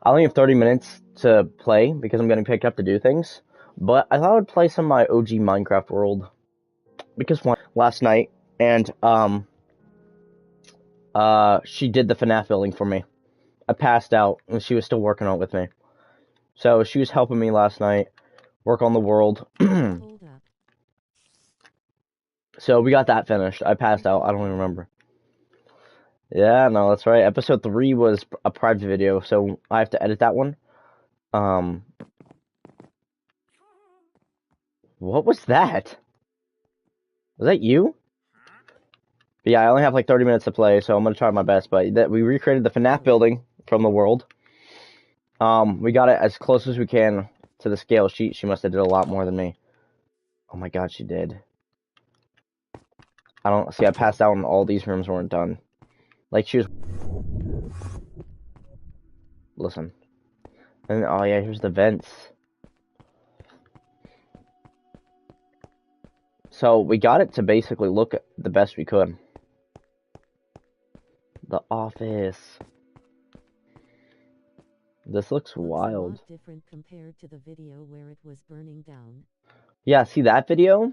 I only have 30 minutes to play because I'm getting picked up to do things. But I thought I would play some of my OG Minecraft world because last night, and she did the FNAF building for me. I passed out and she was still working on it with me. So she was helping me last night work on the world. So we got that finished. I passed out. I don't even remember. Yeah, no, that's right. Episode 3 was a private video, so I have to edit that one. What was that? Was that you? But yeah, I only have like 30 minutes to play, so I'm gonna try my best. But we recreated the FNAF building from the world. We got it as close as we can to the scale sheet. She must have did a lot more than me. Oh my god, she did. I don't see. I passed out and all these rooms weren't done. Like she was. Listen. And oh yeah, here's the vents. So we got it to basically look the best we could. The office. This looks wild. It's a lot different compared to the video where it was burning down. Yeah, see that video?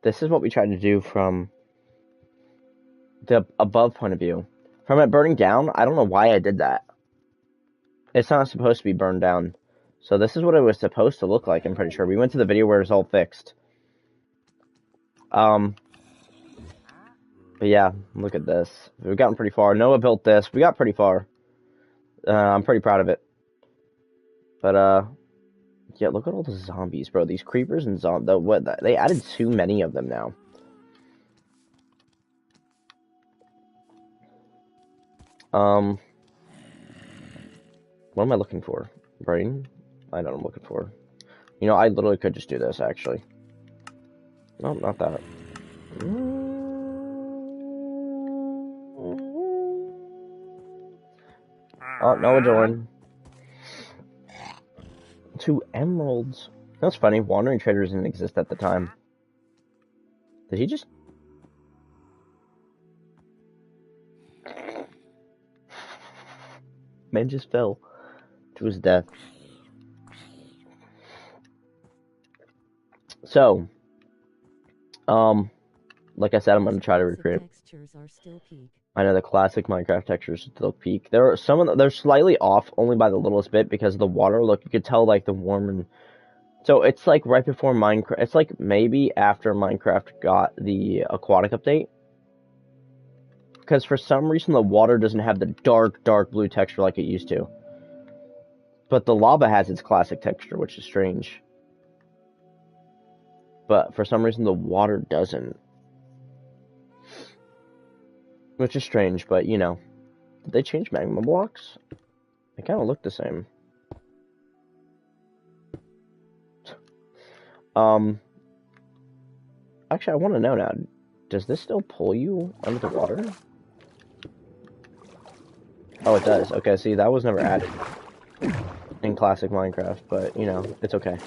This is what we tried to do from the above point of view. From it burning down, I don't know why I did that. It's not supposed to be burned down. So this is what it was supposed to look like, I'm pretty sure. We went to the video where it's all fixed. But yeah, look at this. We've gotten pretty far. Noah built this. We got pretty far. I'm pretty proud of it. But, yeah, look at all the zombies, bro. These creepers and they added too many of them now. What am I looking for? Brain? I know what I'm looking for. You know, I literally could just do this, actually. Nope, not that. Oh, Noah joined. 2 emeralds. That's funny. Wandering traders didn't exist at the time. Did he just... Man just fell to his death. So, like I said, I'm going to try to recreate. Textures are still peak. I know the classic Minecraft textures still peak. There are some of them, they're slightly off only by the littlest bit because of the water. Look, you could tell like the warm and so it's like right before Minecraft. It's like maybe after Minecraft got the aquatic update. Because for some reason the water doesn't have the dark blue texture like it used to. But the lava has its classic texture, which is strange. But for some reason the water doesn't. Which is strange, but you know. Did they change magma blocks? They kind of look the same. Actually, I want to know now. Does this still pull you under the water? Oh, it does. Okay, see, that was never added in classic Minecraft, but, you know, it's okay.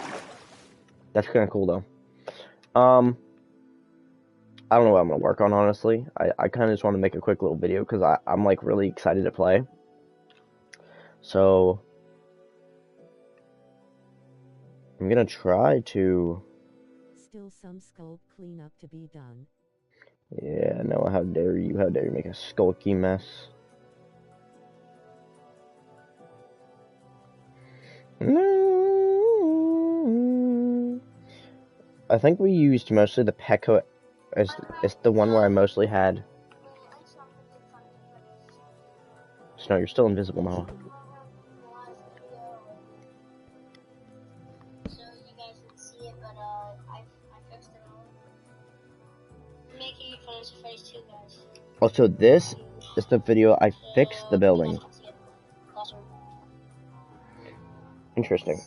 That's kind of cool, though. I don't know what I'm going to work on, honestly. I kind of just want to make a quick little video, because I'm, like, really excited to play. So, I'm going to try to... Still some sculpt cleanup to be done. Yeah, Noah, how dare you make a skulky mess. I think we used mostly the Pecco as the one where I mostly had. Snow, you're still invisible, Noah. So you guys can see it, but I fixed it all. I'm making it for phase 2, guys. Also, this is the video I fixed the building. Interesting.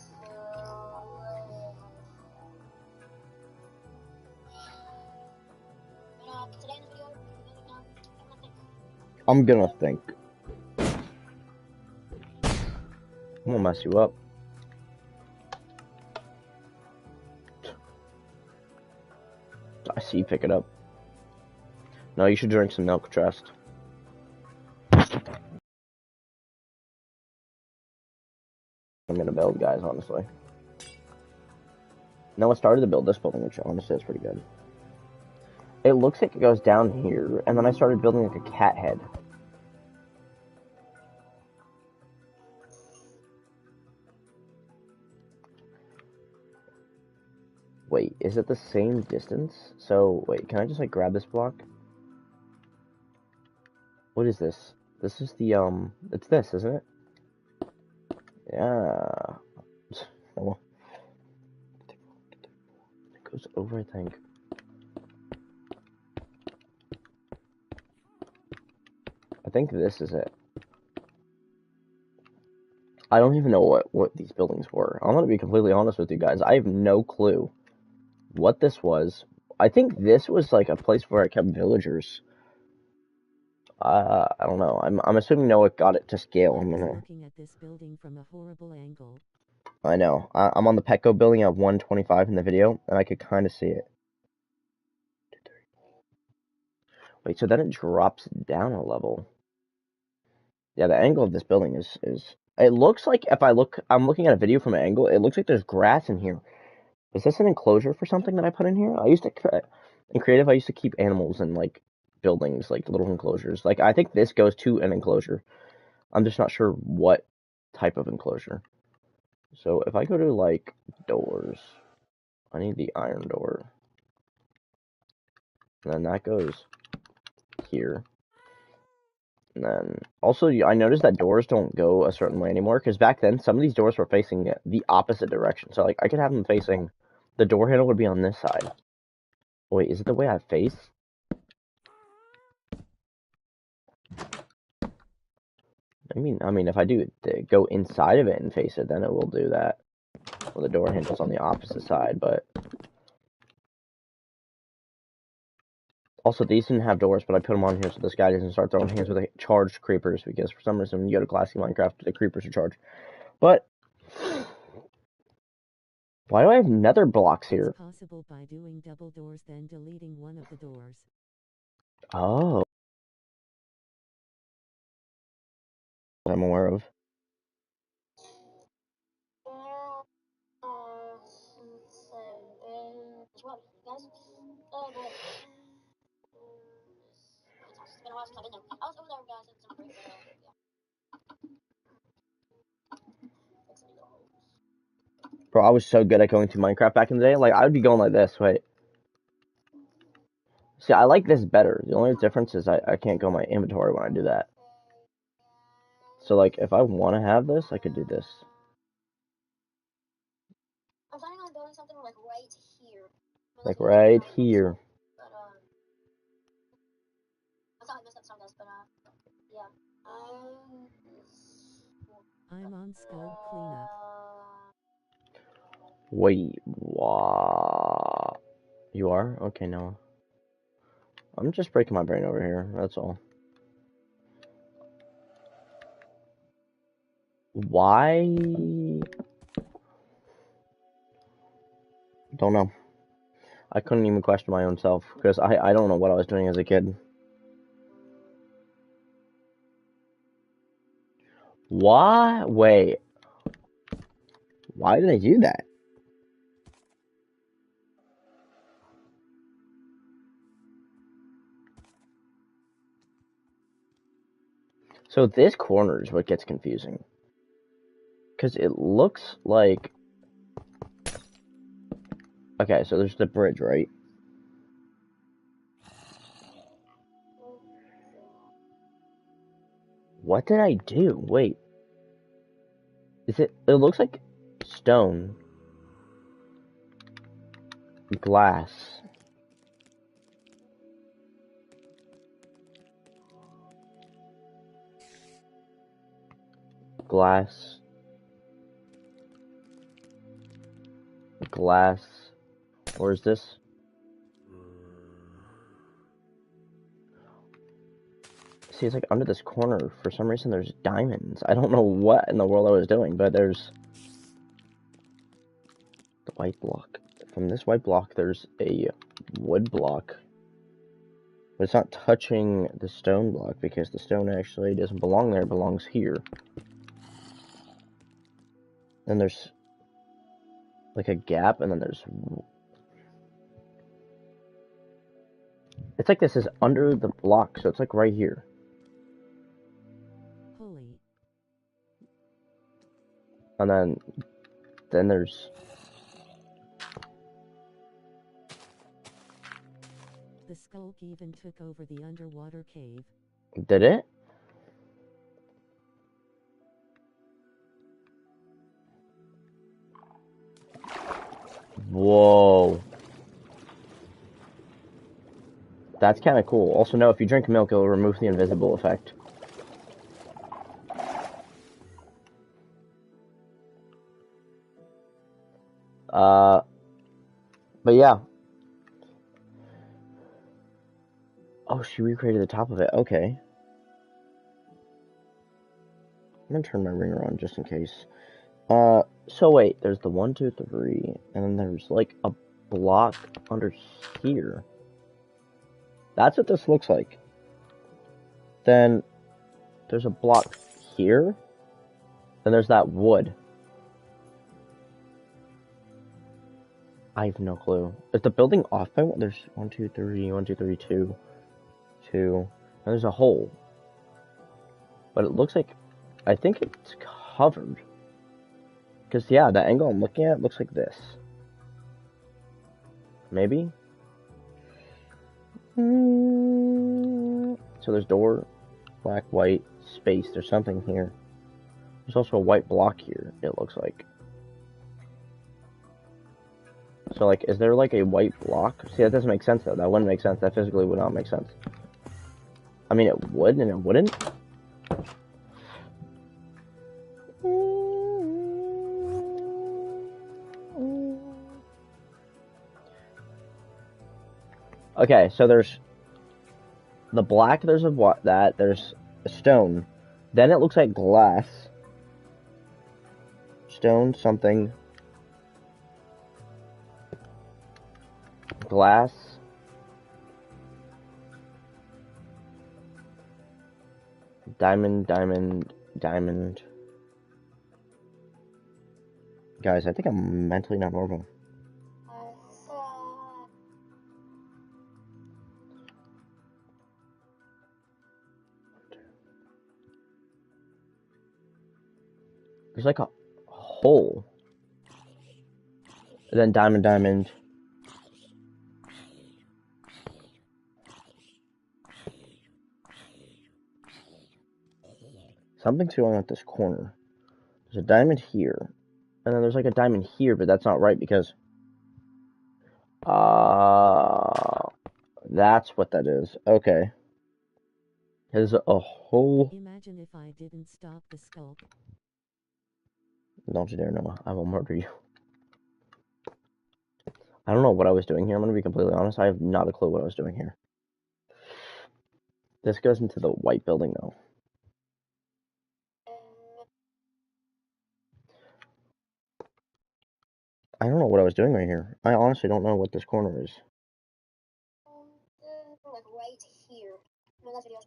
I'm gonna think. I'm gonna mess you up. I see you pick it up. No, you should drink some milk, Trust. gonna build, guys, honestly. No, I started to build this building, which honestly is pretty good. It looks like it goes down here, and then I started building like a cat head. Wait, is it the same distance? So, wait, can I just, like, grab this block? What is this? This is the, it's this, isn't it? Yeah. Oh. It goes over, I think. I think this is it. I don't even know what these buildings were. I'm gonna be completely honest with you guys. I have no clue what this was. I think this was like a place where I kept villagers. I don't know. I'm assuming Noah got it to scale. I was looking at this building from a horrible angle. I know. I'm on the Petco building at 125 in the video, and I could kind of see it. Wait, so then it drops down a level. Yeah, the angle of this building is it looks like if I'm looking at a video from an angle, it looks like there's grass in here. Is this an enclosure for something that I put in here? In creative, I used to keep animals in like buildings, like little enclosures. Like I think this goes to an enclosure. I'm just not sure what type of enclosure. So if I go to like doors, I need the iron door. And then that goes here. And then also I noticed that doors don't go a certain way anymore because back then some of these doors were facing the opposite direction. So like I could have them facing, the door handle would be on this side. Wait, is it the way I face? I mean, if I do go inside of it and face it, then it will do that. Well, the door handle's on the opposite side, but also these didn't have doors, but I put them on here so this guy doesn't start throwing hands with charged creepers because for some reason when you go to classic Minecraft, the creepers are charged. But why do I have nether blocks here? It's possible by doing double doors then deleting one of the doors. Oh. I'm aware of. Well, guys. Oh boy. It's been a while since I've been there. I was over there, guys, in some break, but yeah. Bro, I was so good at going to Minecraft back in the day. Like, I would be going like this. Wait. See, I like this better. The only difference is I can't go in my inventory when I do that. So, like, if I want to have this, I could do this. I'm planning on building something like right here. Like, right here. But, I thought I messed up some guys, but, yeah. I'm on scope cleanup. Wait, what? You are? Okay, no. I'm just breaking my brain over here. That's all. Why? Don't know. I couldn't even question my own self because I don't know what I was doing as a kid. Why? Wait. Why did I do that? So this corner is what gets confusing. Because it looks like... Okay, so there's the bridge, right? What did I do? Wait. Is it... It looks like stone. Glass. Glass. Glass. Or is this? See, it's like under this corner. For some reason, there's diamonds. I don't know what in the world I was doing, but there's the white block. From this white block, there's a wood block. But it's not touching the stone block because the stone actually doesn't belong there. It belongs here. then there's like a gap, and then there's... It's like this is under the block, so it's like right here. Holy. And then there's... The skulk even took over the underwater cave. Did it? Whoa. That's kind of cool. Also, no, if you drink milk, it'll remove the invisible effect. But yeah. Oh, she recreated the top of it. Okay. I'm gonna turn my ringer on just in case. So wait, there's the 1, 2, 3, and then there's like a block under here. That's what this looks like. Then there's a block here. Then there's that wood. I have no clue. Is the building off by one? There's 1, 2, 3, 1, 2, 3, 2, 2. And there's a hole. But it looks like, I think it's covered. Because, yeah, the angle I'm looking at looks like this. Maybe? So there's door, black, white, space. There's something here. There's also a white block here, it looks like. So, like, is there, like, a white block? See, that doesn't make sense, though. That wouldn't make sense. That physically would not make sense. I mean, it would and it wouldn't. Okay, so there's the black, there's a what that, there's a stone. Then it looks like glass. Stone, something. Glass. Diamond, diamond, diamond. Guys, I think I'm mentally not normal. There's like a hole. And then diamond, diamond. Something's going on at this corner. There's a diamond here. And then there's like a diamond here, but that's not right because... that's what that is. Okay. There's a hole... Imagine if I didn't stop the skulk. Don't you dare, Noah. I will murder you. I don't know what I was doing here. I'm going to be completely honest. I have not a clue what I was doing here. This goes into the white building, though. I don't know what I was doing right here. I honestly don't know what this corner is. Like right here. No, that's video.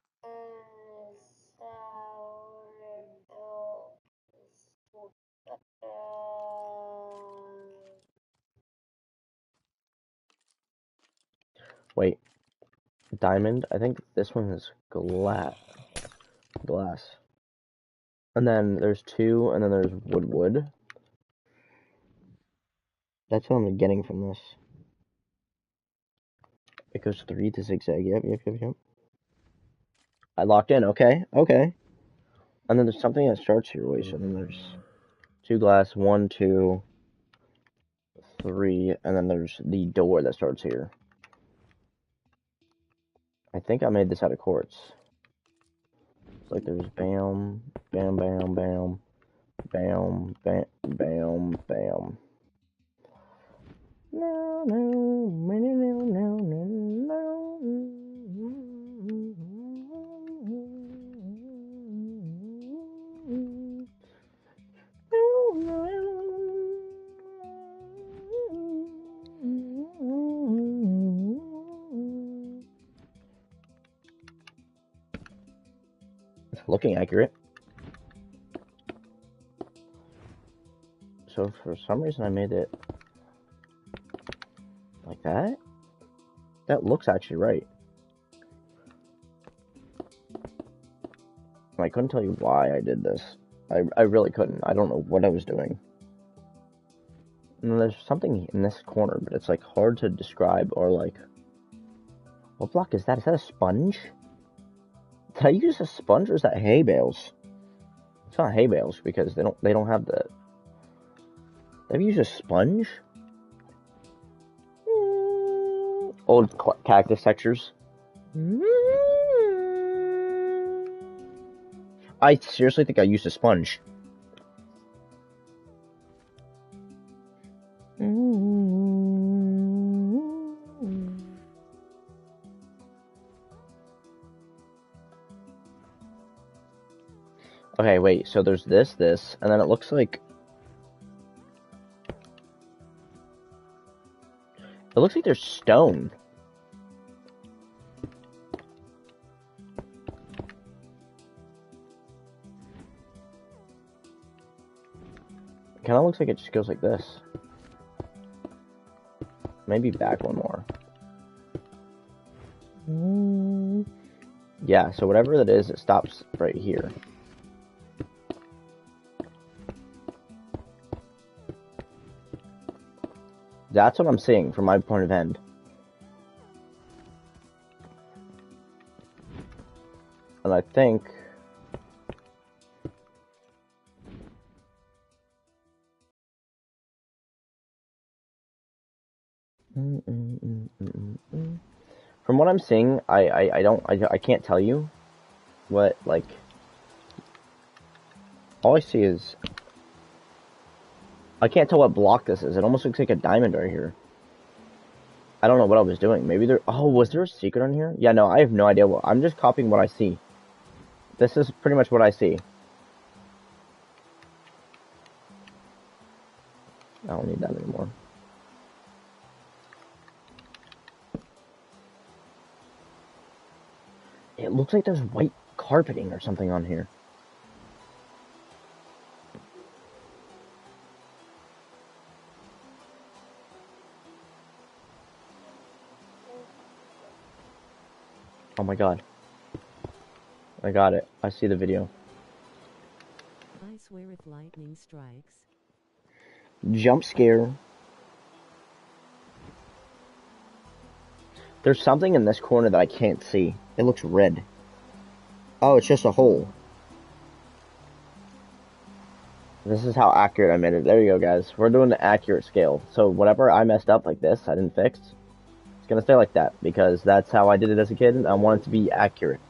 Wait. Diamond? I think this one is glass. And then there's 2, and then there's wood. That's what I'm getting from this. It goes 3 to zigzag. Yep. I locked in. Okay. And then there's something that starts here. Wait, so then there's 2 glass, 1, 2, 3, and then there's the door that starts here. I think I made this out of quartz. It's like there's bam, bam, bam, bam, bam, bam, bam, bam. No. It's looking accurate. So for some reason I made it like that. That looks actually right. I couldn't tell you why I did this. I really couldn't. I don't know what I was doing. And there's something in this corner, but it's like hard to describe or like. What block is that? Is that a sponge? Did I use a sponge or is that hay bales? It's not hay bales because they don't have the. Have you used a sponge? Old cactus textures. I seriously think I used a sponge. Okay, wait, so there's this, and then it looks like... It looks like there's stone. Kind of looks like it just goes like this. Maybe back one more. Yeah, so whatever that is, it stops right here. That's what I'm seeing from my point of end. And I think... From what I'm seeing, I can't tell you what, like... All I see is... I can't tell what block this is. It almost looks like a diamond right here. I don't know what I was doing. Maybe there... Oh, was there a secret on here? Yeah, no, I have no idea. I'm just copying what I see. This is pretty much what I see. I don't need that anymore. It looks like there's white carpeting or something on here. Oh my god. I got it. I see the video. I swear if lightning strikes. Jump scare. There's something in this corner that I can't see. It looks red. Oh, it's just a hole. This is how accurate I made it. There you go, guys. We're doing the accurate scale. So whatever I messed up like this, I didn't fix, it's gonna stay like that because that's how I did it as a kid and I want it to be accurate.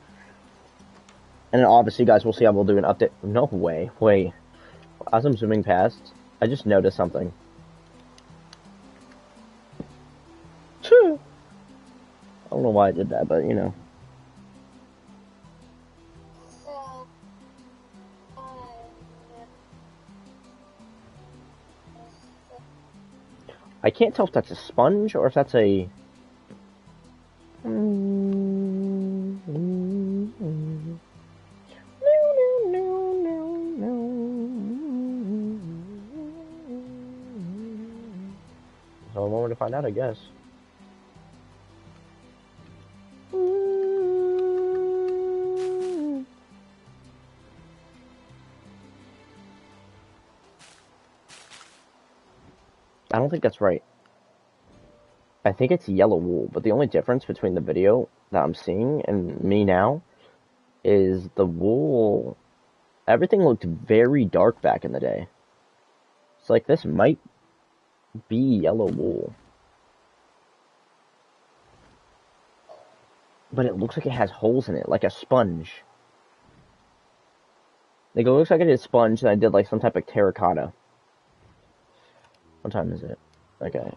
And then obviously, guys, we'll see how we'll do an update. No way. Wait. As I'm zooming past, I just noticed something. I don't know why I did that, but you know. So, I can't tell if that's a sponge or if that's a... So a moment to find out, I guess. I don't think that's right. I think it's yellow wool, but the only difference between the video that I'm seeing and me now is the wool... Everything looked very dark back in the day. It's like this might be yellow wool. But it looks like it has holes in it, like a sponge. Like it looks like I did sponge and I did like some type of terracotta. What time is it? Okay.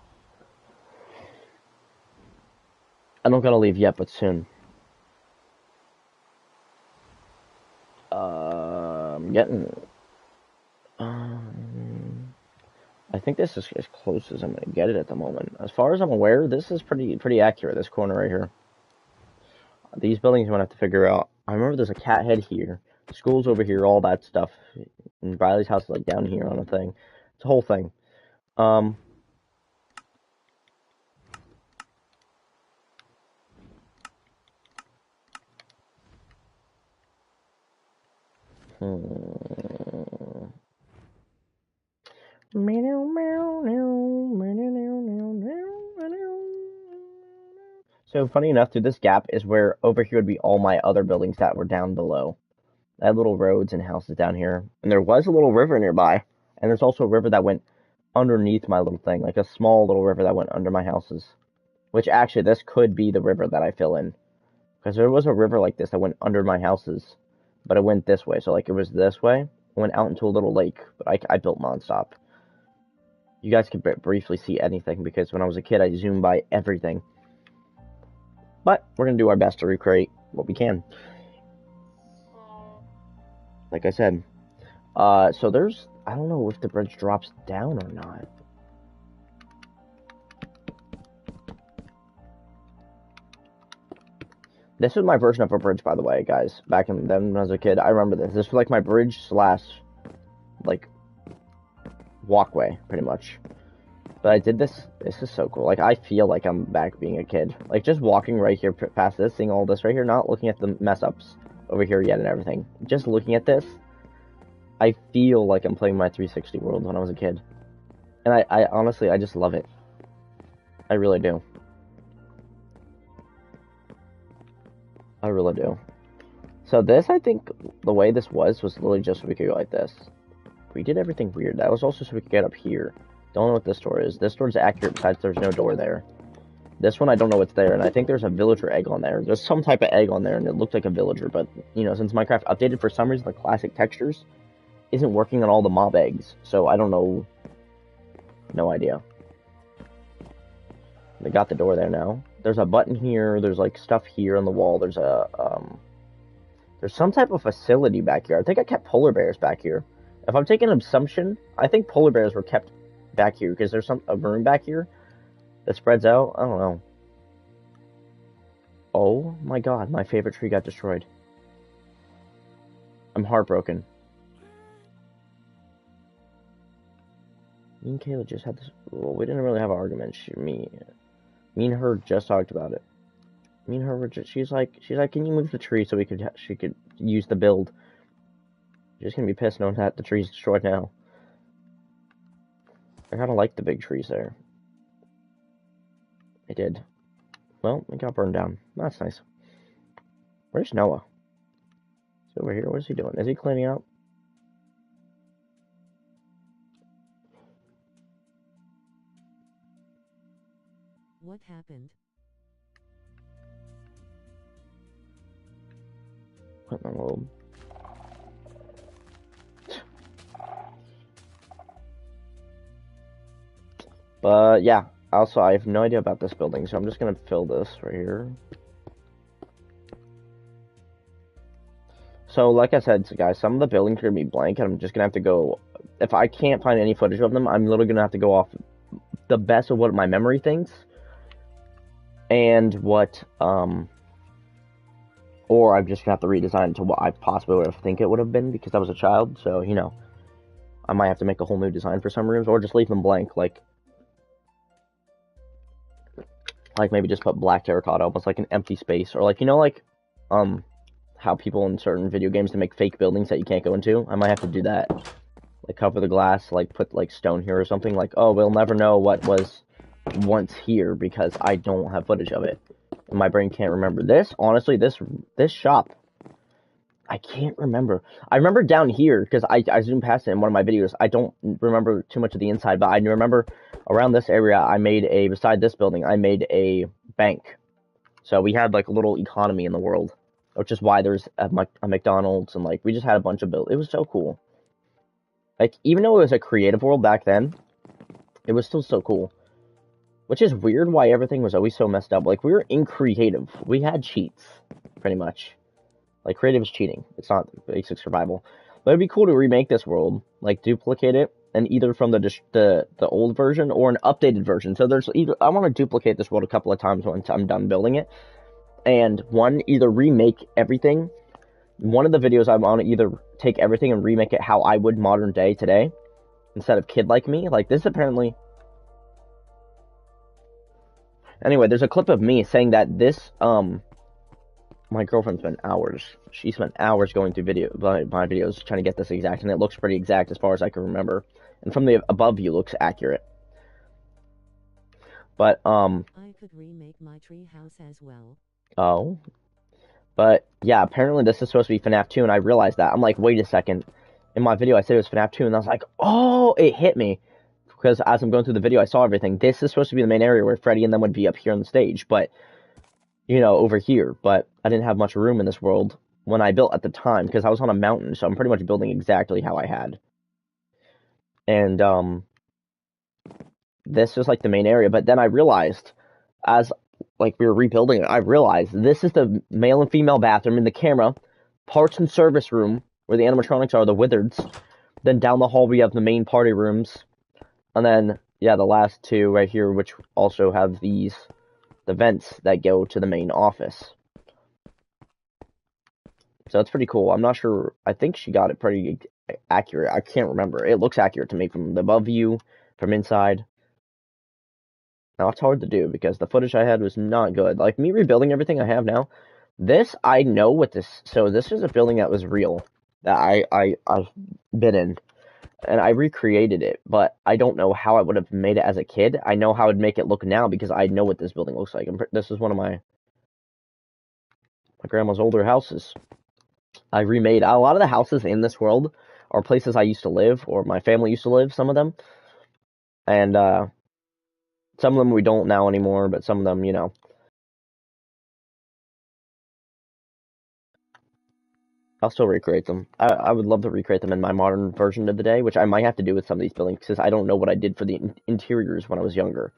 I don't gotta leave yet, but soon. I'm getting... I think this is as close as I'm gonna get it at the moment. As far as I'm aware, this is pretty accurate, this corner right here. These buildings I'm gonna have to figure out. I remember there's a cat head here. School's over here, all that stuff. And Riley's house is like down here on a thing. It's a whole thing. Um, hmm. So funny enough, through this gap is where over here would be all my other buildings that were down below. I had little roads and houses down here, and there was a little river nearby, and there's also a river that went underneath my little thing, like a small little river that went under my houses. Which actually, this could be the river that I fill in, because there was a river like this that went under my houses, but it went this way. So like it was this way, it went out into a little lake, but I built nonstop. You guys can briefly see anything because when I was a kid, I zoomed by everything. But we're gonna do our best to recreate what we can. Like I said, so there's, I don't know if the bridge drops down or not. This was my version of a bridge, by the way, guys. Back in then when I was a kid, I remember this. This was like my bridge slash, like, walkway, pretty much. But I did this. This is so cool. Like, I feel like I'm back being a kid. Like, just walking right here past this, seeing all this right here, not looking at the mess-ups over here yet and everything. Just looking at this, I feel like I'm playing my 360 world when I was a kid. And I honestly, I just love it. I really do. I really do. So this, I think, the way this was literally just so we could go like this. We did everything weird. That was also so we could get up here. Don't know what this door is. This door's accurate besides there's no door there. This one, I don't know what's there, and I think there's a villager egg on there. There's some type of egg on there, and it looked like a villager, but, you know, since Minecraft updated, for some reason, the classic textures isn't working on all the mob eggs, so I don't know. No idea. They got the door there now. There's a button here, there's, like, stuff here on the wall, there's there's some type of facility back here. I think I kept polar bears back here. If I'm taking an assumption, I think polar bears were kept back here, because there's a room back here that spreads out. I don't know. Oh my god, my favorite tree got destroyed. I'm heartbroken. Me and Kayla just had this. Well, we didn't really have an argument. Me and her just talked about it. Me and her were just. She's like, can you move the tree so she could use the build. She's gonna be pissed knowing that the tree's destroyed now. I kind of like the big trees there. I did. Well, it got burned down. That's nice. Where's Noah? He's over here. What is he doing? Is he cleaning up? What happened? What in the world? But yeah, also I have no idea about this building, so I'm just gonna fill this right here. So like I said, guys, some of the buildings are gonna be blank, and I'm just gonna have to go. If I can't find any footage of them, I'm literally gonna have to go off the best of what my memory thinks, and what or I'm just gonna have to redesign it to what I possibly would have think it would have been because I was a child. So you know, I might have to make a whole new design for some rooms, or just leave them blank, like maybe just put black terracotta, almost like an empty space, or like, you know, like how people in certain video games to make fake buildings that you can't go into. I might have to do that, like cover the glass, like put like stone here or something. Like, oh, we'll never know what was once here because I don't have footage of it. And my brain can't remember this. Honestly, this shop, I can't remember. I remember down here because I zoomed past it in one of my videos. I don't remember too much of the inside, but I remember around this area I made beside this building, I made a bank. So we had like a little economy in the world, which is why there's a McDonald's, and like we just had a bunch of build. It was so cool. Like, even though it was a creative world back then, it was still so cool. Which is weird why everything was always so messed up. Like, we were in creative. We had cheats, pretty much. Like, creative is cheating. It's not basic survival. But it'd be cool to remake this world, like duplicate it, and either from the old version or an updated version. So there's either, I want to duplicate this world a couple of times once I'm done building it. And either remake everything. One of the videos I want to either take everything and remake it how I would modern day today, instead of kid like me. Like, this apparently... Anyway, there's a clip of me saying that this, my girlfriend spent hours. She spent hours going through my videos trying to get this exact, and it looks pretty exact as far as I can remember. And from the above view, looks accurate. But, I could remake my tree house as well. Oh. But, yeah, apparently this is supposed to be FNAF 2, and I realized that. I'm like, wait a second. In my video, I said it was FNAF 2, and I was like, oh, it hit me. Because as I'm going through the video, I saw everything. This is supposed to be the main area where Freddy and them would be up here on the stage, but, you know, over here. But I didn't have much room in this world when I built at the time, because I was on a mountain, so I'm pretty much building exactly how I had. And, this is, like, the main area, but then I realized, as, like, we were rebuilding it, I realized this is the male and female bathroom in the camera, parts and service room, where the animatronics are, the wizards. Then down the hall we have the main party rooms. And then, yeah, the last two right here, which also have the vents that go to the main office. So it's pretty cool. I'm not sure. I think she got it pretty accurate. I can't remember. It looks accurate to me from the above view, from inside. Now, it's hard to do because the footage I had was not good. Like, me rebuilding everything I have now, this, I know what this... So, this is a building that was real, that I've been in. And I recreated it, but I don't know how I would have made it as a kid. I know how I'd make it look now because I know what this building looks like. This is one of my grandma's older houses. I remade a lot of the houses in this world are places I used to live, or my family used to live, some of them. And some of them we don't now anymore, but some of them, you know. I'll still recreate them. I would love to recreate them in my modern version of the day, which I might have to do with some of these buildings, because I don't know what I did for the interiors when I was younger.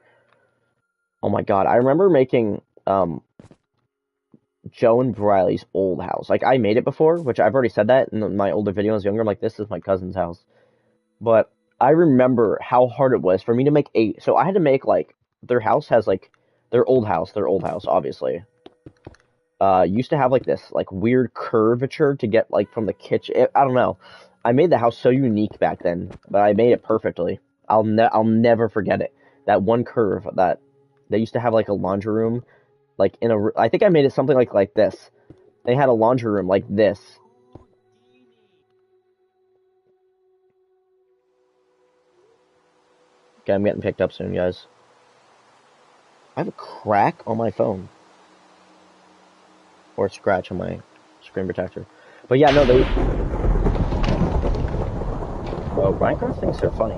Oh my god, I remember making, Joe and Briley's old house. Like, I made it before, which I've already said that in my older video when I was younger. I'm like, this is my cousin's house. But I remember how hard it was for me to make so I had to make, like, their house has, like, their old house, obviously. Used to have, like, this, like, weird curvature to get, like, from the kitchen. I don't know. I made the house so unique back then, but I made it perfectly. I'll never forget it. That one curve that they used to have, like, a laundry room, like, I think I made it something like this. They had a laundry room like this. Okay, I'm getting picked up soon, guys. I have a crack on my phone. Or a scratch on my screen protector. But yeah, no, they... Well, MineCraft thinks they're funny.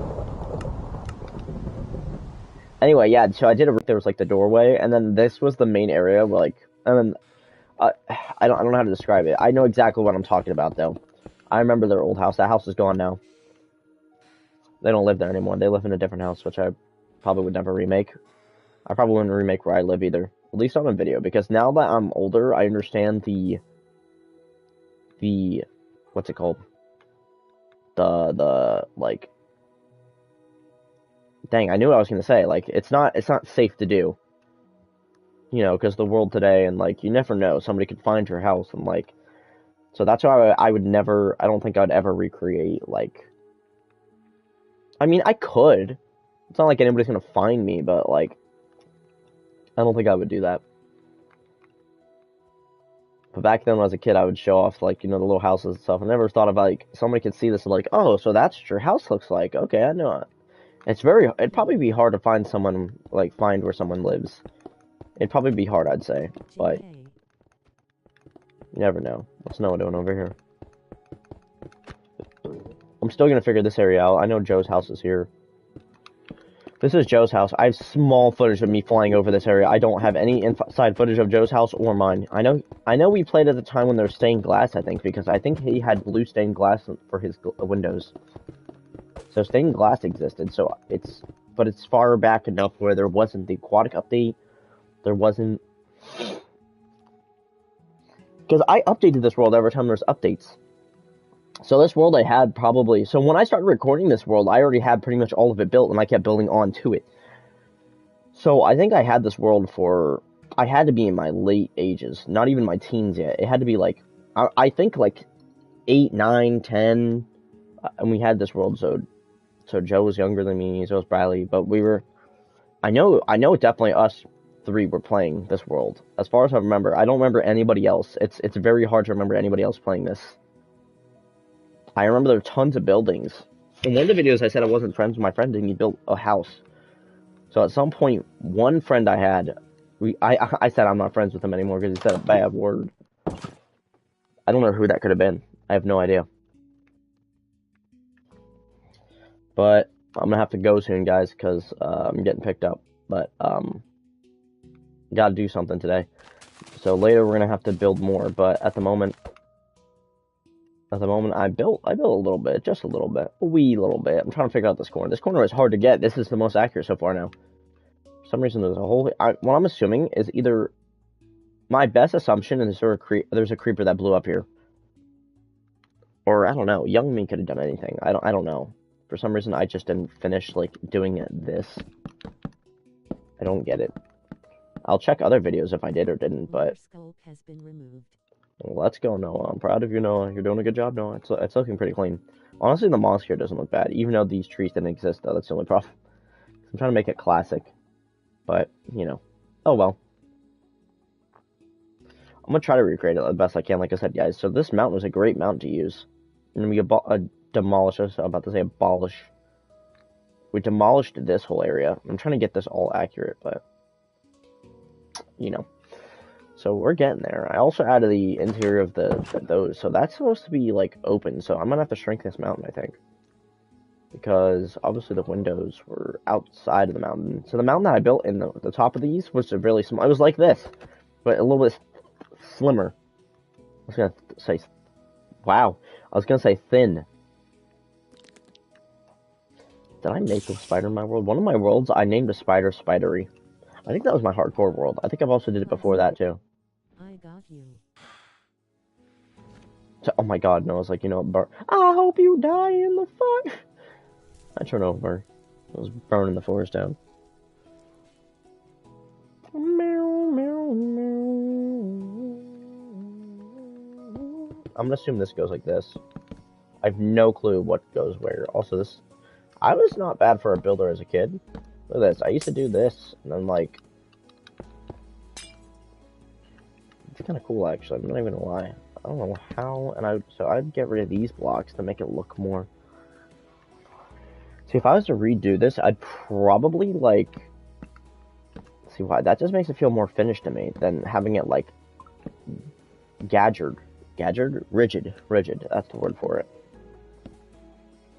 Anyway, yeah, so I did there was, like, the doorway, and then this was the main area, like, and then, I don't know how to describe it. I know exactly what I'm talking about, though. I remember their old house. That house is gone now. They don't live there anymore. They live in a different house, which I probably would never remake. I probably wouldn't remake where I live either. At least not on video, because now that I'm older, I understand the what's it called? Like, dang, I knew what I was gonna say. Like, it's not safe to do. You know, because the world today, and, like, you never know. Somebody could find your house, and, like, so that's why I would never, I don't think I'd ever recreate, like, I mean, I could. It's not like anybody's gonna find me, but, like, I don't think I would do that. But back then, when I was a kid, I would show off, like, you know, the little houses and stuff. I never thought of, like, somebody could see this and, like, oh, so that's what your house looks like. Okay, I know it. It'd probably be hard to find someone, like, find where someone lives. It'd probably be hard, I'd say. But you never know. What's Noah doing over here? I'm still gonna figure this area out. I know Joe's house is here. This is Joe's house. I have small footage of me flying over this area. I don't have any inside footage of Joe's house or mine. I know we played at the time when there was stained glass, I think, because I think he had blue stained glass for his windows. So stained glass existed, so but it's far back enough where there wasn't the aquatic update. There wasn't... Because I updated this world every time there's updates. So this world I had probably... So when I started recording this world, I already had pretty much all of it built, and I kept building on to it. So I think I had this world for... I had to be in my late ages, not even my teens yet. It had to be, like... I think, like, 8, 9, 10, and we had this world, so So Joe was younger than me, so was Bradley, but we were. I know definitely us three were playing this world. As far as I remember, I don't remember anybody else. It's very hard to remember anybody else playing this. I remember there were tons of buildings. In one of the videos, I said I wasn't friends with my friend, and he built a house. So at some point, one friend I had, I said I'm not friends with him anymore because he said a bad word. I don't know who that could have been. I have no idea. But I'm gonna have to go soon, guys, because I'm getting picked up. But gotta do something today. So later we're gonna have to build more. But at the moment, I built a little bit, just a little bit, a wee little bit. I'm trying to figure out this corner. This corner is hard to get. This is the most accurate so far now. For some reason, there's a whole. What I'm assuming is either my best assumption is there's a creeper that blew up here, or I don't know. Young me could have done anything. I don't know. For some reason, I just didn't finish like doing this. I don't get it. I'll check other videos if I did or didn't, but Scope has been removed. Well, let's go, Noah. I'm proud of you, Noah. You're doing a good job, Noah. It's looking pretty clean. Honestly, the moss here doesn't look bad, even though these trees didn't exist, though. That's the only problem. I'm trying to make it classic, but, you know. Oh, well. I'm going to try to recreate it the best I can, like I said, guys. So this mountain was a great mountain to use. And we demolished, I was about to say abolish. We demolished this whole area. I'm trying to get this all accurate, but, you know. So we're getting there. I also added the interior of those, so that's supposed to be like open. So I'm gonna have to shrink this mountain, I think, because obviously the windows were outside of the mountain. So the mountain that I built in the top of these was really small. It was like this, but a little bit slimmer. I was gonna say, wow. I was gonna say thin. Did I make a spider in my world? One of my worlds, I named a spider Spidery. I think that was my hardcore world. I think I've also did it before that too. I got you. So, oh my god, no, I was like, you know what, I hope you die in the fire. I turn over. I was burning the forest down. I'm gonna assume this goes like this. I have no clue what goes where. Also, this... I was not bad for a builder as a kid. Look at this. I used to do this, and then, like... It's kind of cool, actually. I'm not even gonna lie. I don't know how, and so I'd get rid of these blocks to make it look more... See, if I was to redo this, I'd probably, like... See why? That just makes it feel more finished to me than having it, like... Gadgered. Gadgered? Rigid. Rigid. That's the word for it.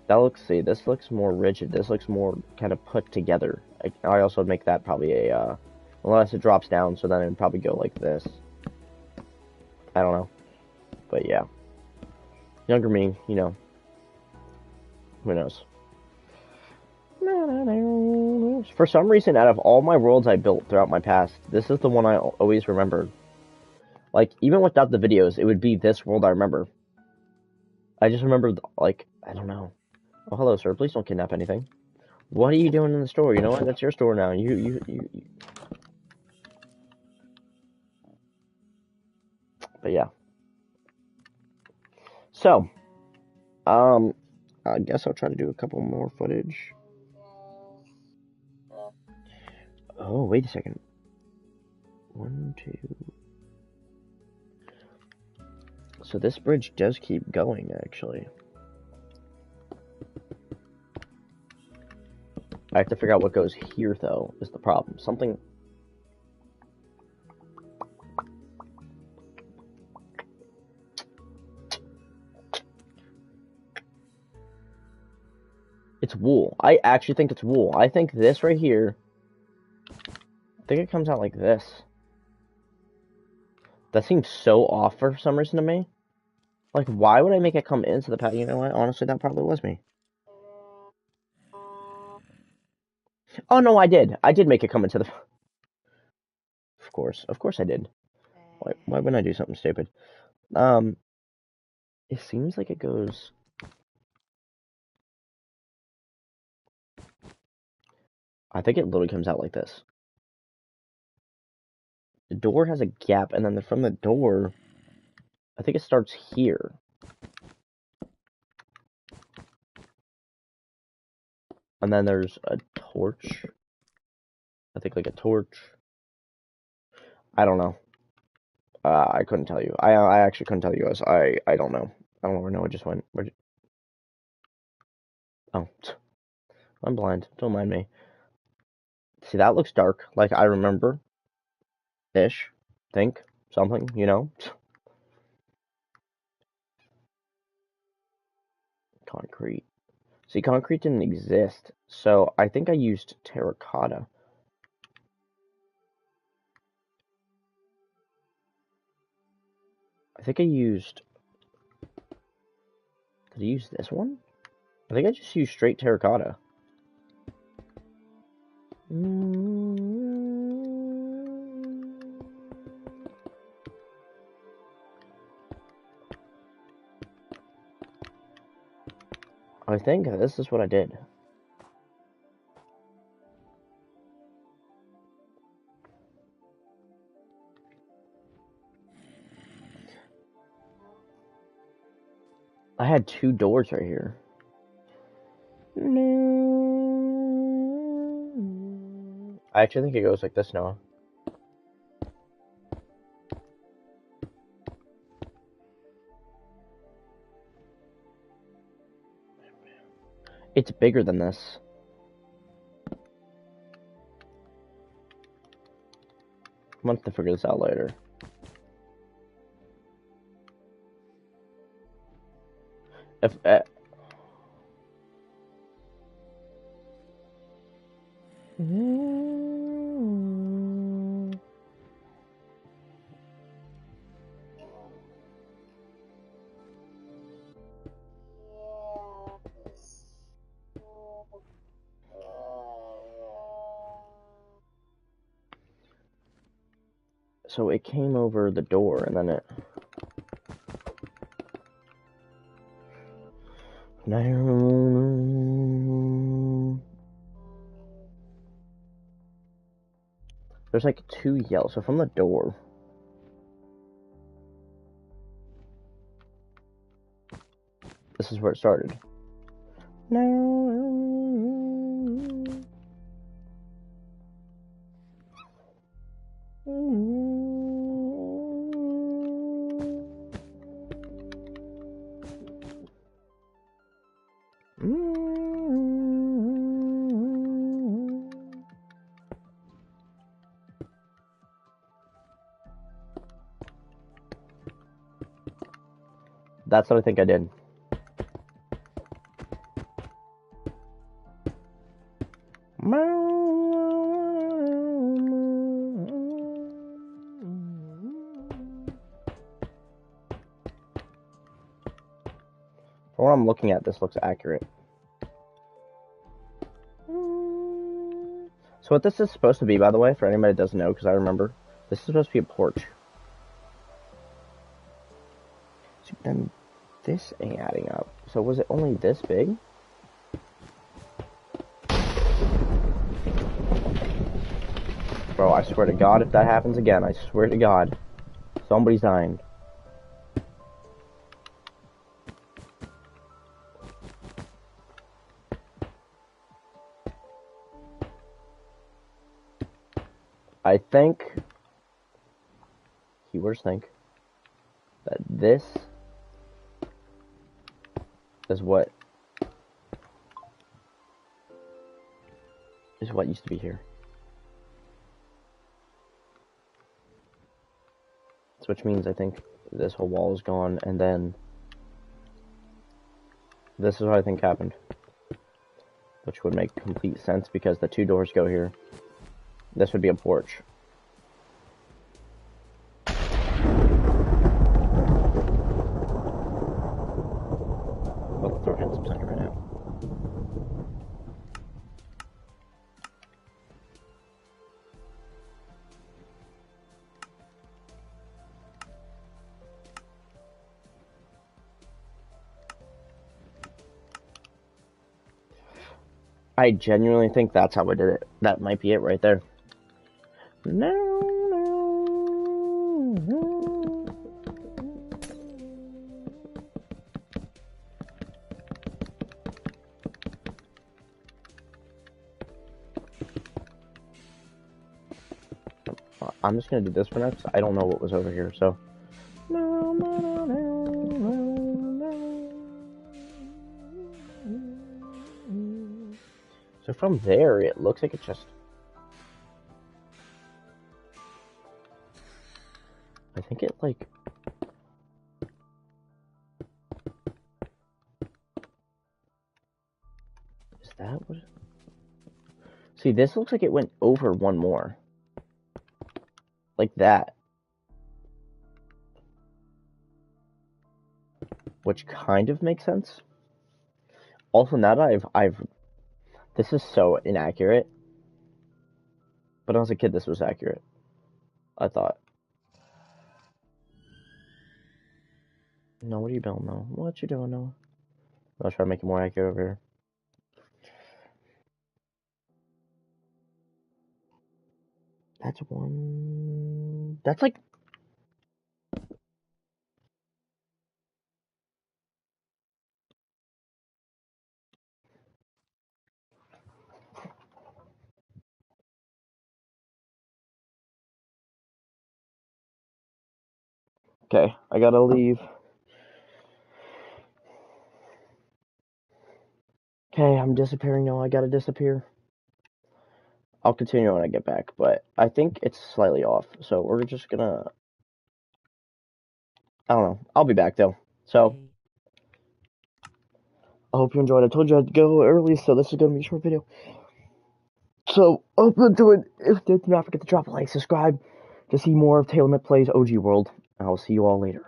That looks... See, this looks more rigid. This looks more kind of put together. I also make that probably a, unless it drops down, so then it'd probably go like this. I don't know. But yeah. Younger me, you know. Who knows? For some reason, out of all my worlds I built throughout my past, this is the one I always remembered. Like, even without the videos, it would be this world I remember. I just remember, like, I don't know. Oh, hello, sir. Please don't kidnap anything. What are you doing in the store? You know what? That's your store now. You. But yeah. So, I guess I'll try to do a couple more footage. Oh, wait a second. 1, 2. So this bridge does keep going, actually. I have to figure out what goes here, though, is the problem. Something... It's wool. I actually think it's wool. I think this right here... I think it comes out like this. That seems so off for some reason to me. Like, why would I make it come into the pad? You know what? Honestly, that probably was me. Oh, no, I did. I did make it come into the... Of course. Of course I did. Why wouldn't I do something stupid? It seems like it goes... I think it literally comes out like this. The door has a gap, and then from the door, I think it starts here. And then there's a torch. I think like a torch. I don't know. I couldn't tell you. I actually couldn't tell you guys. I don't know. I don't know where it just went. Oh, I'm blind. Don't mind me. See, that looks dark. Like I remember. Ish. Think. Something, you know? Concrete. See, concrete didn't exist. So I think I used terracotta. I think I used... Did I use this one? I think I just used straight terracotta. I think this is what I did. I had 2 doors right here. I actually think it goes like this, Noah. It's bigger than this. I'm gonna have to figure this out later. If so it came over the door and then it... There's like 2 yellow, so from the door. This is where it started. That's what I think I did. From what I'm looking at, this looks accurate. So what this is supposed to be, by the way, for anybody that doesn't know, because I remember, this is supposed to be a porch. So then this ain't adding up. So was it only this big? Bro, I swear to God, if that happens again, I swear to God, somebody's dying. I think, keywords think, that this is what used to be here. So which means I think this whole wall is gone, and then this is what I think happened. Which would make complete sense because the 2 doors go here. This would be a porch. I'll throw in some second right now. I genuinely think that's how I did it. That might be it right there. No. I'm just gonna do this for next. I don't know what was over here, so. So from there, it looks like it just. I think it like. Is that what? See, this looks like it went over one more. Like that. Which kind of makes sense. Also, now that I've. This is so inaccurate. But as a kid, this was accurate. I thought. No, what are you building, Noah? What you doing, Noah? I'll try to make it more accurate over here. That's one. That's like. Okay, I gotta leave. Okay, I'm disappearing now. I gotta disappear. I'll continue when I get back, but I think it's slightly off. So we're just gonna. I don't know. I'll be back though. So Okay. I hope you enjoyed. I told you I'd go early, so this is gonna be a short video. So hope you enjoyed. If you did, do not forget to drop a like, subscribe to see more of Taylor Plays OG World. I will see you all later.